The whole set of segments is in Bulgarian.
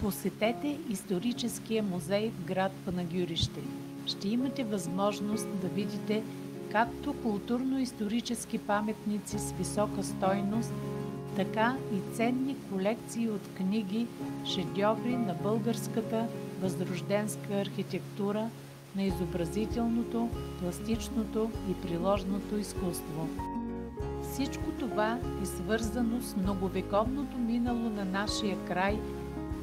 Посетете историческия музей в град Панагюрище. Ще имате възможност да видите както културно-исторически паметници с висока стойност, така и ценни колекции от книги, шедьоври на българската възрожденска архитектура, на изобразителното, пластичното и приложното изкуство. Всичко това е свързано с многовековното минало на нашия край,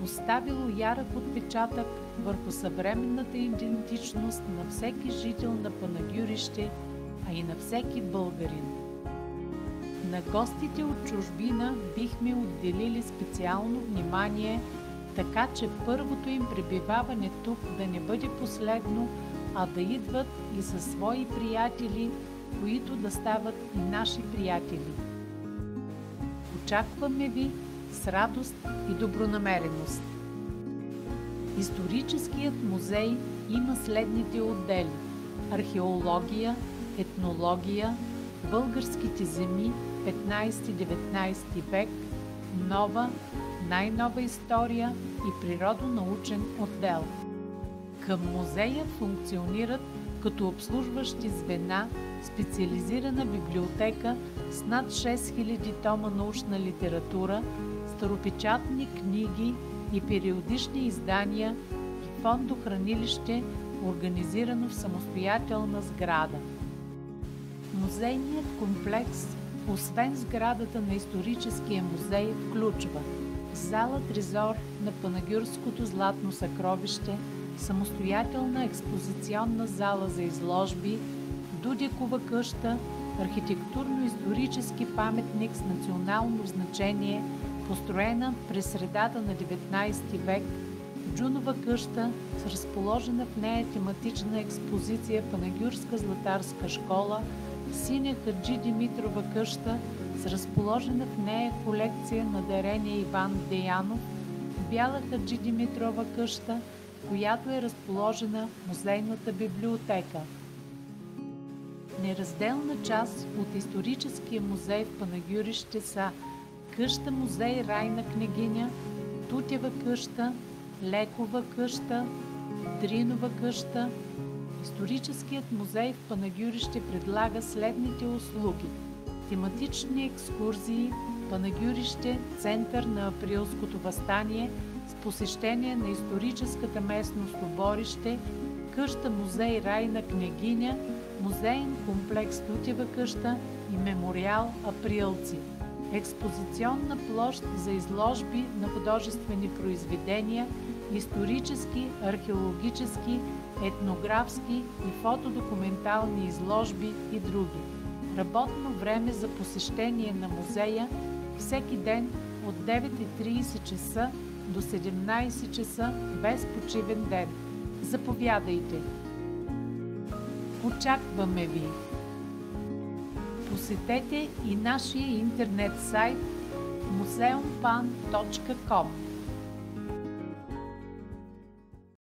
оставило ярък отпечатък върху съвременната идентичност на всеки жител на Панагюрище, а и на всеки българин. На гостите от чужбина бихме отделили специално внимание, така че първото им пребиваване тук да не бъде последно, а да идват и със свои приятели, които да стават и наши приятели. Очакваме ви с радост и добронамереност. Историческият музей има следните отдели: археология, етнология, българските земи 15-19 век, нова, най-нова история и природонаучен отдел. Към музея функционират като обслужващи звена специализирана библиотека с над 6000 тома научна литература, старопечатни книги и периодични издания и фондохранилище, организирано в самостоятелна сграда. Музейният комплекс, освен сградата на историческия музей, включва зала Трезор на Панагюрското златно съкровище, самостоятелна експозиционна зала за изложби, Дудякова къща, архитектурно-исторически паметник с национално значение, построена през средата на 19 век, Джунова къща с разположена в нея тематична експозиция Панагюрска златарска школа, Синя Хаджи Димитрова къща с разположена в нея колекция на дарения Иван Деянов, Бяла Хаджи Димитрова къща, в която е разположена музейната библиотека. Неразделна част от историческия музей в Панагюрище са къща-музей Райна княгиня, Тутева къща, Лекова къща, Дринова къща. Историческият музей в Панагюрище предлага следните услуги: тематични екскурзии, Панагюрище – център на априлското въстание с посещение на историческата местност Оборище, къща-музей Райна княгиня, музеен комплекс Тутева къща и мемориал Априлци, експозиционна площ за изложби на художествени произведения, исторически, археологически, етнографски и фотодокументални изложби и други. Работно време за посещение на музея всеки ден от 9:30 часа до 17 часа без почивен ден. Заповядайте! Очакваме ви! Посетете и нашия интернет сайт museumpan.com.